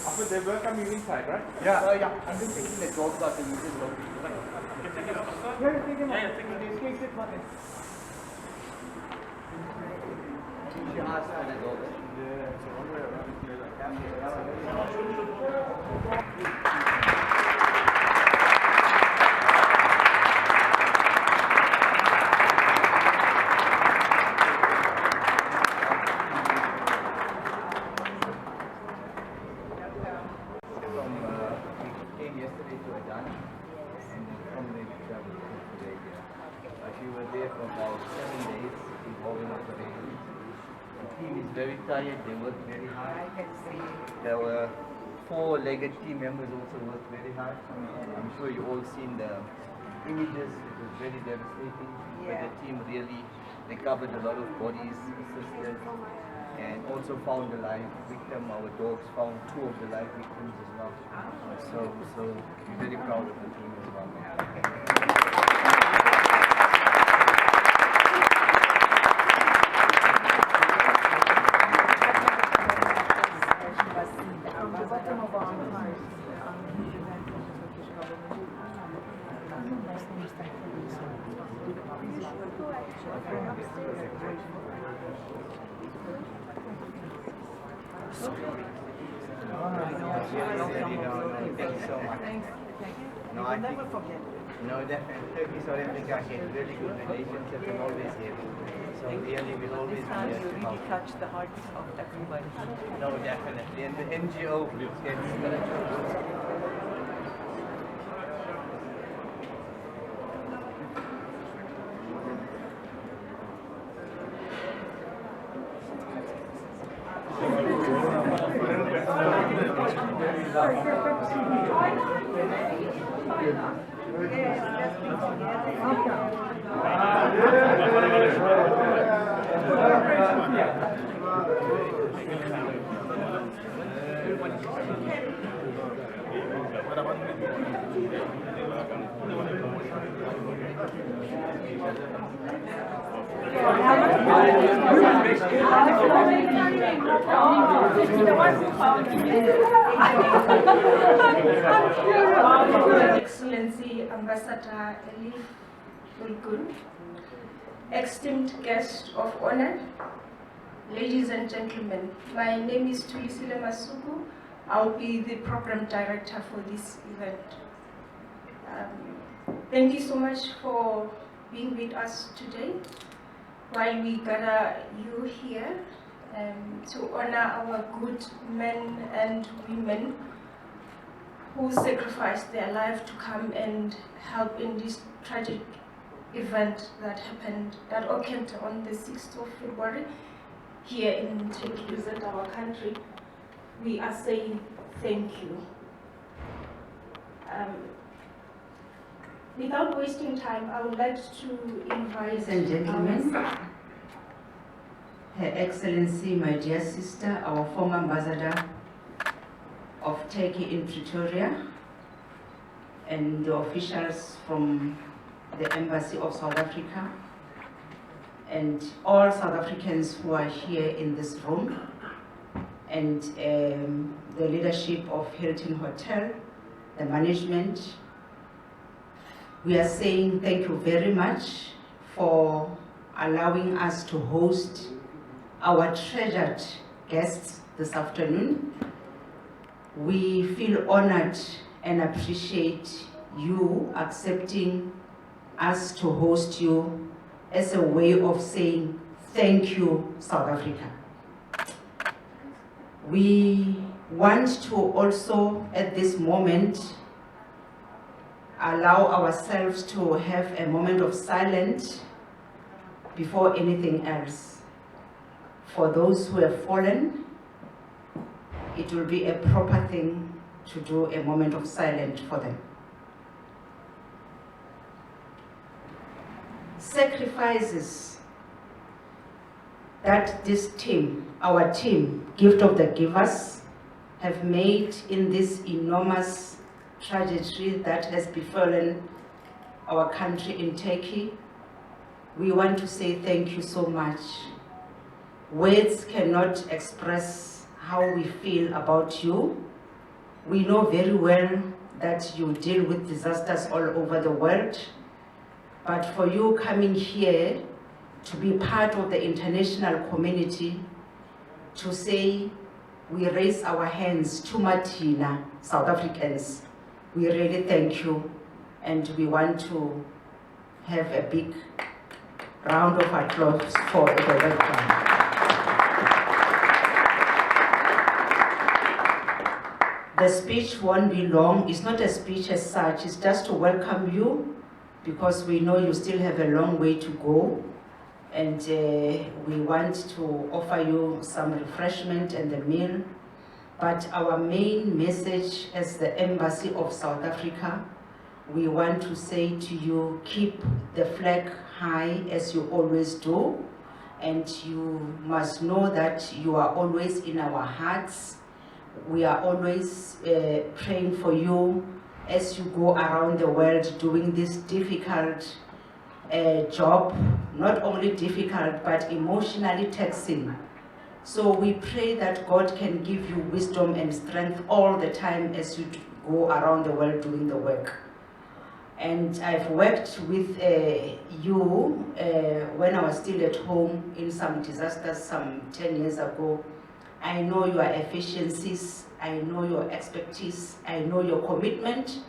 After they were coming inside, right? Yeah. Yeah. I'm just taking the dogs out and using them. Yeah, take them out. Take Martin. She asked for the dogs. Yeah, it's a one way around. Very tired, they worked very hard. There were 4-legged team members also worked very hard. I'm sure you all seen the images, it was very devastating. But the team really recovered a lot of bodies, assisted, and also found the live victim. Our dogs found 2 of the live victims as well. So we're very proud of the team as well. Thank you so much. No, I never forget. No, definitely. Turkey, South Africa had really good relationship and always here. So really, we'll always be here to help. Touch the hearts of everybody. No, definitely. And the NGO gets Excellency Ambassador Eli Ulgun, esteemed guest of honor, ladies and gentlemen, my name is Tulisile Masuku. I'll be the program director for this event. Thank you so much for being with us today while we gather you here to honor our good men and women who sacrificed their life to come and help in this tragic event that occurred on the 6th of February here in Turkey, our country. We are saying thank you. Without wasting time, I would like to invite... Ladies and gentlemen, Her Excellency, my dear sister, our former ambassador of Turkey in Pretoria, and the officials from the Embassy of South Africa, and all South Africans who are here in this room, and the leadership of Hilton Hotel, the management. We are saying thank you very much for allowing us to host our treasured guests this afternoon. We feel honored and appreciate you accepting us to host you as a way of saying thank you, South Africa. We want to also, at this moment, allow ourselves to have a moment of silence before anything else. for those who have fallen, it will be a proper thing to do a moment of silence for them. Sacrifices that this team, our team, Gift of the Givers, have made in this enormous tragedy that has befallen our country in Turkey, we want to say thank you so much. Words cannot express how we feel about you. We know very well that you deal with disasters all over the world, but for you coming here to be part of the international community, to say we raise our hands to Martina, South Africans, we really thank you, and we want to have a big round of applause for the welcome. The speech won't be long. It's not a speech as such. It's just to welcome you, because we know you still have a long way to go, and we want to offer you some refreshment and a meal. But our main message as the Embassy of South Africa, we want to say to you, keep the flag high as you always do, and you must know that you are always in our hearts. We are always praying for you as you go around the world doing this difficult job, not only difficult, but emotionally taxing. So we pray that God can give you wisdom and strength all the time as you go around the world doing the work. And I've worked with you when I was still at home in some disasters some 10 years ago. I know your efficiencies, I know your expertise, I know your commitment,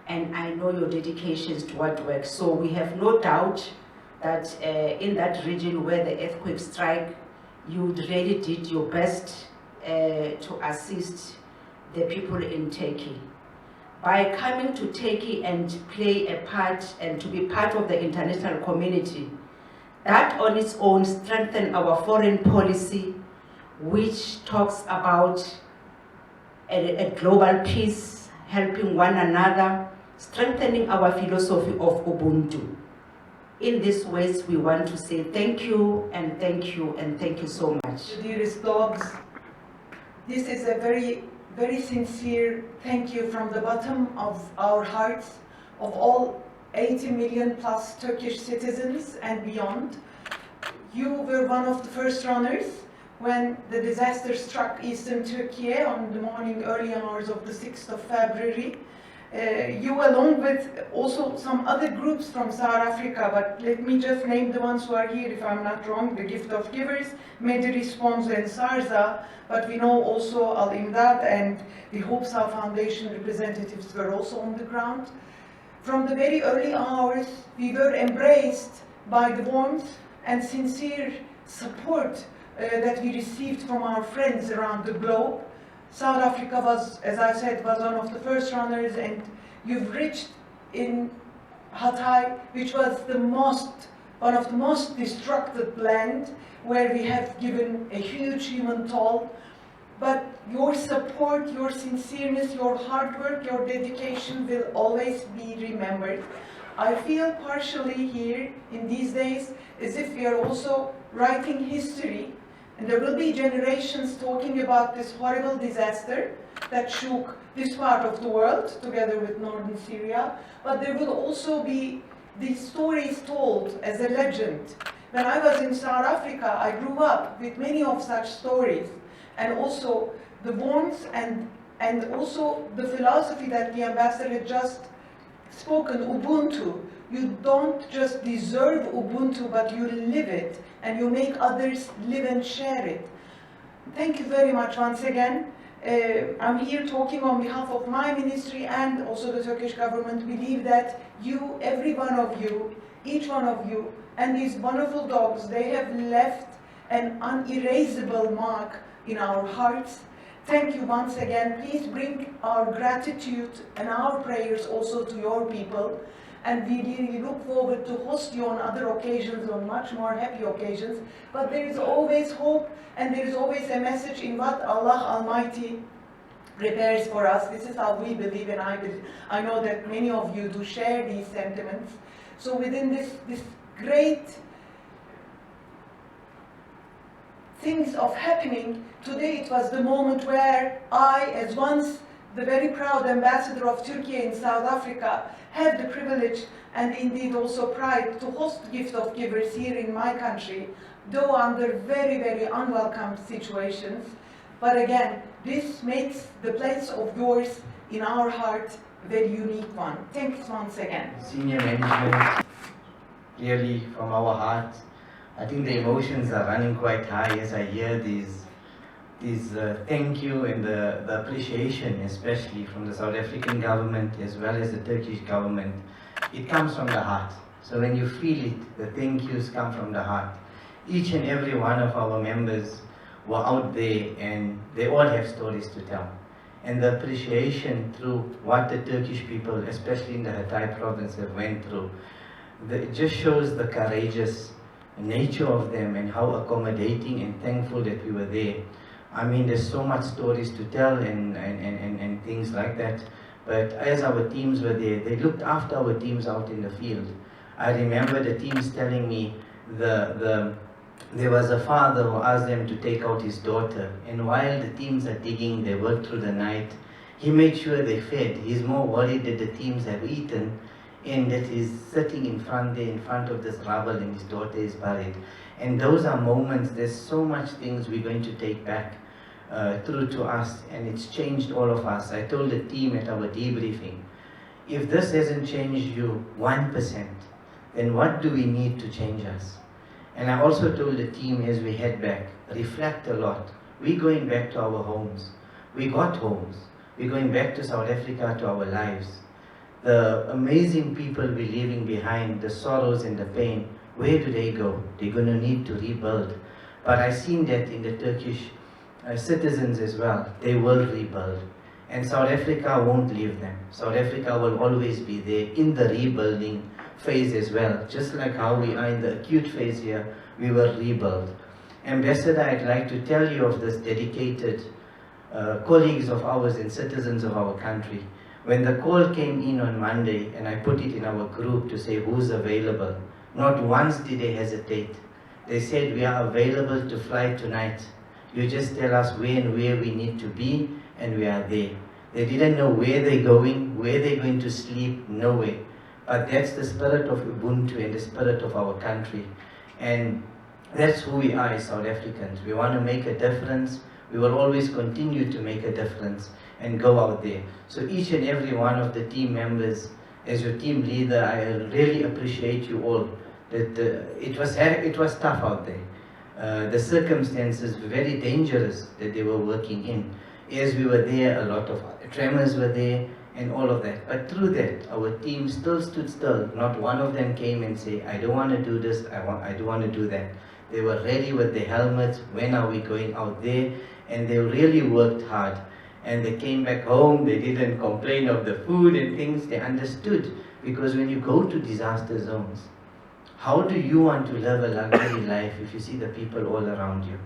and I know your dedications toward work. So we have no doubt that in that region where the earthquake struck, you really did your best to assist the people in Turkey. By coming to Turkey and play a part and to be part of the international community, that on its own strengthens our foreign policy, which talks about a global peace, helping one another, strengthening our philosophy of Ubuntu. In these ways, we want to say thank you and thank you and thank you so much. Dearest dogs, this is a very, very sincere thank you from the bottom of our hearts, of all 80 million plus Turkish citizens and beyond. You were one of the first runners when the disaster struck eastern Turkey on the early hours of the 6th of February. You, along with also some other groups from South Africa, but let me just name the ones who are here if I'm not wrong: the Gift of Givers, Response and SARSA, but we know also Al-Imdad and the Hopsa Foundation representatives were also on the ground. From the very early hours, we were embraced by the warmth and sincere support that we received from our friends around the globe. South Africa was, as I said, was one of the first runners, and you've reached in Hatay, which was one of the most destructed land, where we have given a huge human toll. But your support, your sincereness, your hard work, your dedication will always be remembered. I feel partially here in these days as if we are also writing history, and there will be generations talking about this horrible disaster that shook this part of the world together with northern Syria, but there will also be these stories told as a legend. When I was in South Africa, I grew up with many of such stories, and also the warmth and also the philosophy that the ambassador had just spoken, Ubuntu. You don't just deserve Ubuntu, but you live it, and you make others live and share it. Thank you very much once again. I'm here talking on behalf of my ministry and also the Turkish government. Believe that you, every one of you, each one of you, and these wonderful dogs, they have left an unerasable mark in our hearts. Thank you once again. Please bring our gratitude and our prayers also to your people. and we really look forward to host you on other occasions, on much more happy occasions. But there is always hope, and there is always a message in what Allah Almighty prepares for us. This is how we believe, and I know that many of you do share these sentiments. So within this great things of happening, today it was the moment where I, as once the very proud ambassador of Turkey in South Africa, have the privilege and indeed also pride to host Gift of Givers here in my country, though under very, very unwelcome situations. But again, this makes the place of yours in our heart a very unique one. Thanks once again. Senior management, really from our hearts. I think the emotions are running quite high as I hear these thank you and the appreciation, especially from the South African government as well as the Turkish government. It comes from the heart. So when you feel it, the thank yous come from the heart. Each and every one of our members were out there and they all have stories to tell. And the appreciation through what the Turkish people, especially in the Hatay province, have went through, it just shows the courageous nature of them and how accommodating and thankful that we were there. I mean, there's so much stories to tell and things like that. But as our teams were there, they looked after our teams out in the field. I remember the teams telling me there was a father who asked them to take out his daughter, and while the teams are digging, they worked through the night, he made sure they fed. He's more worried that the teams have eaten and that he's sitting in front of this rubble and his daughter is buried. And those are moments, there's so much things we're going to take back through to us, and it's changed all of us. I told the team at our debriefing, if this hasn't changed you 1%, then what do we need to change us? And I also told the team as we head back, reflect a lot. We're going back to our homes. We got homes. We're going back to South Africa, to our lives. The amazing people we're leaving behind, the sorrows and the pain, where do they go? They're going to need to rebuild. But I've seen that in the Turkish citizens as well. They will rebuild. And South Africa won't leave them. South Africa will always be there in the rebuilding phase as well. Just like how we are in the acute phase here, we will rebuild. Ambassador, I'd like to tell you of this dedicated colleagues of ours and citizens of our country. When the call came in on Monday, and I put it in our group to say who's available, not once did they hesitate. They said, we are available to fly tonight. You just tell us where and where we need to be, and we are there. They didn't know where they're going, where they're going to sleep, nowhere. But that's the spirit of Ubuntu and the spirit of our country. And that's who we are as South Africans. We want to make a difference. We will always continue to make a difference and go out there. So each and every one of the team members, as your team leader, I really appreciate you all. That it was tough out there. The circumstances were very dangerous that they were working in. As we were there, a lot of tremors were there and all of that. But through that, our team still stood still. Not one of them came and said, I don't want to do this, I don't want to do that. They were ready with their helmets, when are we going out there? And they really worked hard. And they came back home, they didn't complain of the food and things, they understood. Because when you go to disaster zones, how do you want to live a luxury life if you see the people all around you?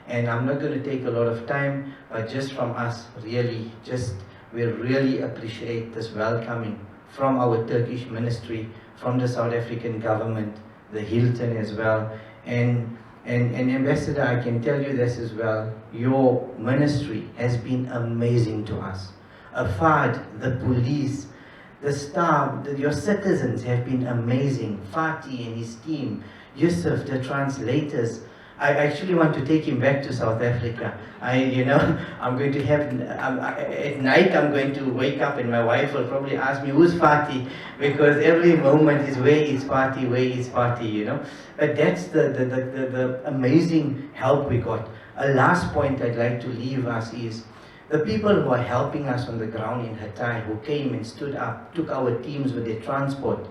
And I'm not going to take a lot of time, but just from us, really, we really appreciate this welcoming from our Turkish ministry, from the South African government, the Hilton as well. And Ambassador, I can tell you this as well, your ministry has been amazing to us. AFAD, the police, the staff, your citizens have been amazing. Fatih and his team, Yusuf, the translators. I actually want to take him back to South Africa. I'm going to have, at night I'm going to wake up and my wife will probably ask me, who's Fatih? Because every moment is where is Fatih, where is Fatih, But that's the amazing help we got. A last point I'd like to leave us is, the people who are helping us on the ground in Hatay, who came and stood up, took our teams with their transport.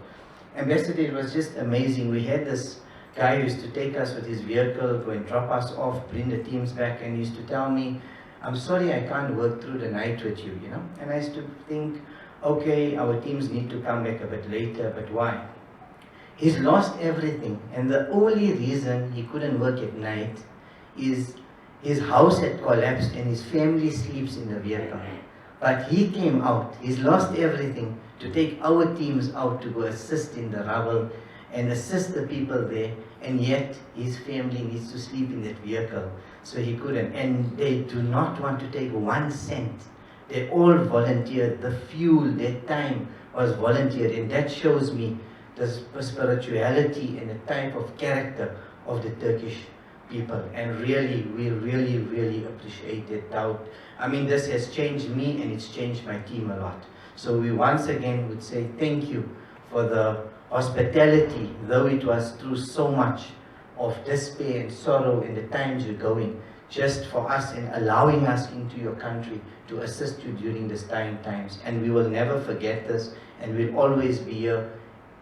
Ambassador, it was just amazing. We had this guy who used to take us with his vehicle, go and drop us off, bring the teams back, and he used to tell me, I'm sorry I can't work through the night with you, And I used to think, okay, our teams need to come back a bit later, but why? He's lost everything, and the only reason he couldn't work at night is his house had collapsed and his family sleeps in the vehicle. But he came out, he's lost everything, to take our teams out to go assist in the rubble and assist the people there, and yet his family needs to sleep in that vehicle, so he couldn't. And they do not want to take 1 cent. They all volunteered. The fuel, their time was volunteered, and that shows me the spirituality and the type of character of the Turkish people. And really, we really appreciate it. I mean, this has changed me and it's changed my team a lot. So we once again would say thank you for the hospitality, though it was through so much of despair and sorrow in the times you're going, just for us and allowing us into your country to assist you during these trying times. And we will never forget this, and we'll always be here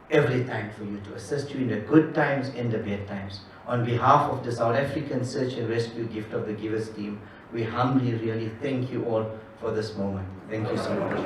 every time for you, to assist you in the good times and the bad times. On behalf of the South African Search and Rescue Gift of the Givers team, we humbly really thank you all for this moment. Thank you so much.